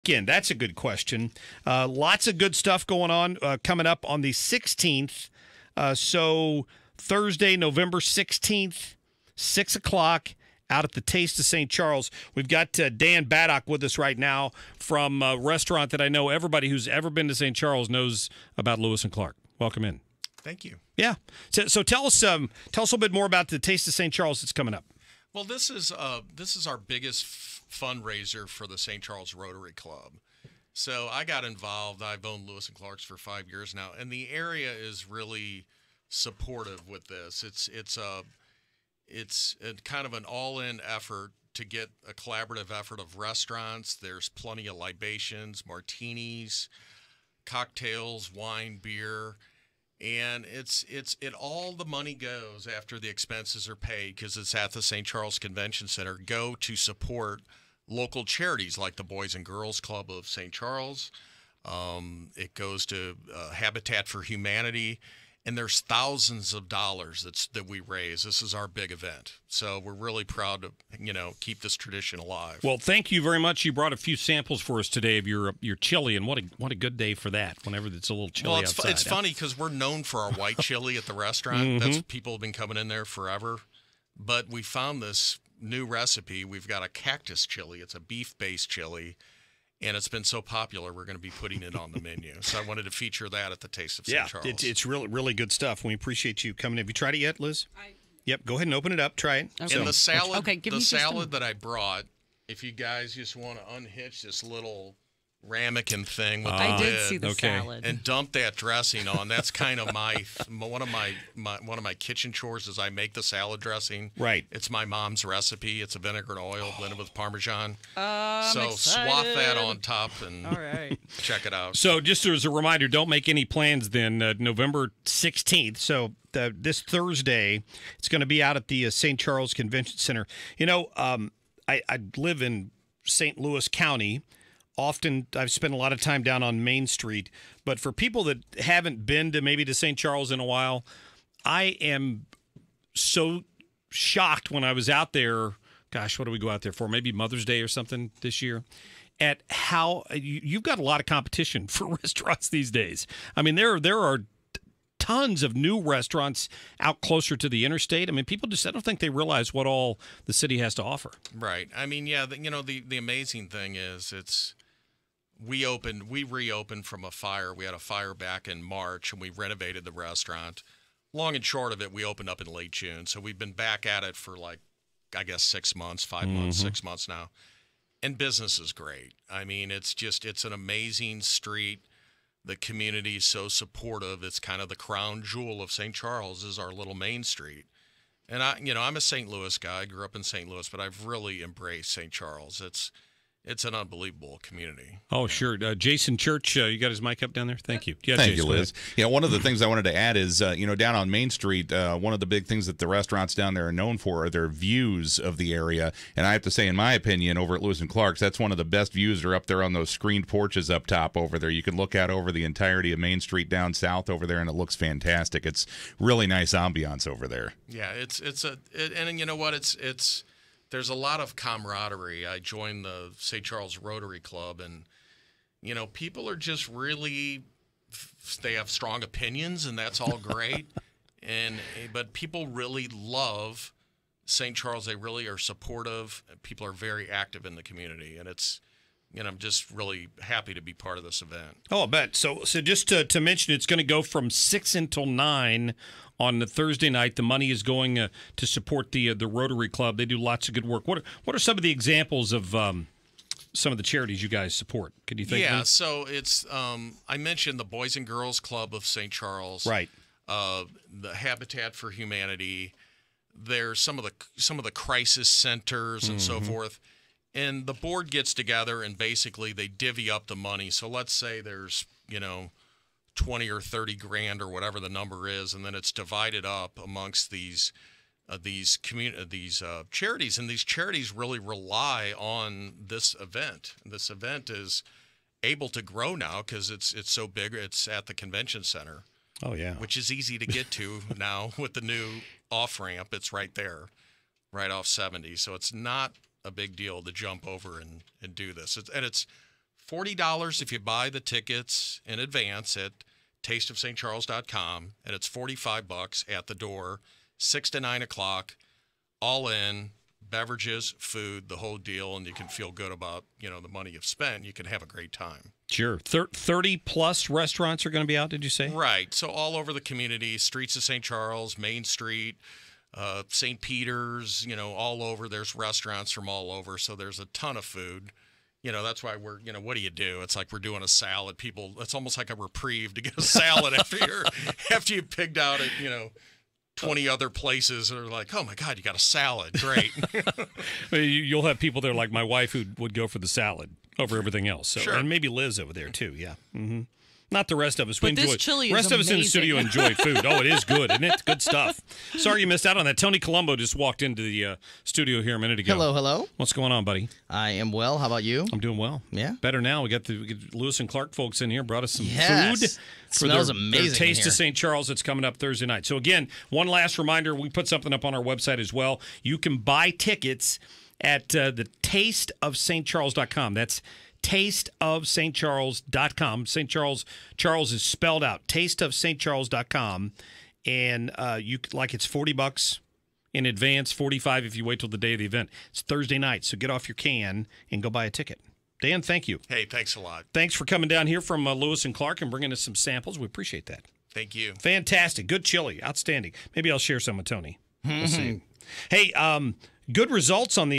Again, that's a good question. Lots of good stuff going on coming up on the 16th. So Thursday, November 16th, 6 o'clock, out at the Taste of St. Charles. We've got Dan Baddock with us right now from a restaurant that I know everybody who's ever been to St. Charles knows about Lewis and Clark. Welcome in. Thank you. Yeah. So tell us a little bit more about the Taste of St. Charles that's coming up. Well, this is our biggest fundraiser for the St. Charles Rotary Club. So I got involved. I've owned Lewis and Clark's for 5 years now, and the area is really supportive with this. It's a kind of an all-in effort to get a collaborative effort of restaurants. There's plenty of libations, martinis, cocktails, wine, beer. And it all the money goes after the expenses are paid, because it's at the St. Charles Convention Center, go to support local charities like the Boys and Girls Club of St. Charles. It goes to Habitat for Humanity, and there's thousands of dollars that we raise. This is our big event, so we're really proud to keep this tradition alive. Well, thank you very much. You brought a few samples for us today of your chili, and what a good day for that. Whenever it's a little chilly outside. It's funny because we're known for our white chili at the restaurant. Mm-hmm. That's people have been coming in there forever, but we found this new recipe. We've got a cactus chili. It's a beef-based chili. And it's been so popular, we're going to be putting it on the menu. So I wanted to feature that at the Taste of St. Charles. Yeah, it's really, really good stuff. We appreciate you coming in. Have you tried it yet, Liz? Yep, go ahead and open it up. Try it. Okay. And the salad that I brought, if you guys just want to unhitch this little ramekin thing with the lid, I did see the salad, and dump that dressing on. That's kind of one of my kitchen chores is I make the salad dressing. Right. It's my mom's recipe. It's a vinegar and oil blended with Parmesan. So swath that on top and all right. Check it out. So just as a reminder, don't make any plans then. November 16th. So this Thursday, it's going to be out at the St. Charles Convention Center. I live in St. Louis County. Often I've spent a lot of time down on Main Street, but for people that haven't been to St. Charles in a while, I am so shocked when I was out there. Gosh, what do we go out there for? Maybe Mother's Day or something this year. At how you've got a lot of competition for restaurants these days. I mean, there are tons of new restaurants out closer to the interstate. I mean, people I don't think they realize what all the city has to offer. Right. I mean, yeah, the amazing thing is we reopened from a fire. We had a fire back in March, and we renovated the restaurant. Long and short of it, we opened up in late June. So we've been back at it for 6 months, 5 months, 6 months now. And business is great. I mean, it's an amazing street. The community is so supportive. It's kind of the crown jewel of St. Charles is our little Main Street. And I'm a St. Louis guy. I grew up in St. Louis, but I've really embraced St. Charles. It's an unbelievable community. Oh, sure. Jason Church, you got his mic up down there? Thank you. Yeah, Thank Jason, you, Liz. Yeah, one of the things I wanted to add is, down on Main Street, one of the big things that the restaurants down there are known for are their views of the area. And I have to say, in my opinion, over at Lewis and Clark's, that's one of the best views are up there on those screened porches up top over there. You can look out over the entirety of Main Street down south over there, and it looks fantastic. It's really nice ambiance over there. Yeah, and you know what? There's a lot of camaraderie. I joined the St. Charles Rotary Club, and, people are just really, they have strong opinions, and that's all great. But people really love St. Charles. They really are supportive. People are very active in the community, and I'm just really happy to be part of this event. Oh, I bet. So just to mention, it's going to go from 6 until 9 on the Thursday night. The money is going to support the Rotary Club. They do lots of good work. What are some of the examples of some of the charities you guys support? Could you think? Yeah, so it's I mentioned the Boys and Girls Club of St. Charles, right? The Habitat for Humanity. There's some of the crisis centers and so forth. And the board gets together and basically they divvy up the money. So let's say there's 20 or 30 grand or whatever the number is, and then it's divided up amongst these charities, and these charities really rely on this event. This event is able to grow now because it's so big. It's at the convention center. Oh yeah, which is easy to get to now with the new off ramp. It's right there, right off 70. So it's not a big deal to jump over and do this. It's $40 if you buy the tickets in advance at tasteofstcharles.com, and it's $45 at the door, 6 to 9 o'clock, all in, beverages, food, the whole deal, and you can feel good about, the money you've spent. You can have a great time. Sure. 30-plus restaurants are going to be out, did you say? Right. So all over the community, streets of St. Charles, Main Street, St. Peter's, all over. There's restaurants from all over, so there's a ton of food. That's why we're, what do you do? It's like we're doing a salad. People, it's almost like a reprieve to get a salad after you pigged out at, 20 other places that are like, oh my God, you got a salad. Great. You'll have people there like my wife who would go for the salad over everything else. So, sure. And maybe Liz over there too. Yeah. Mm-hmm. Not the rest of us. But this chili is rest of us in the studio enjoy food. Oh, it is good, isn't it? Good stuff. Sorry you missed out on that. Tony Colombo just walked into the studio here a minute ago. Hello. What's going on, buddy? I am well. How about you? I'm doing well. Yeah. Better now. We got Lewis and Clark folks in here. Brought us some Yes. food. Smells their amazing Taste in here. of St. Charles that's coming up Thursday night. So again, one last reminder, we put something up on our website as well. You can buy tickets at the tasteofstcharles.com. That's tasteofstcharles.com. St. Charles is spelled out. Tasteofstcharles.com. And it's $40 in advance, $45 if you wait till the day of the event. It's Thursday night, so get off your can and go buy a ticket. Dan, thank you. Hey, thanks a lot. Thanks for coming down here from Lewis and Clark and bringing us some samples. We appreciate that. Thank you. Fantastic. Good chili. Outstanding. Maybe I'll share some with Tony. We'll see. Hey, good results on the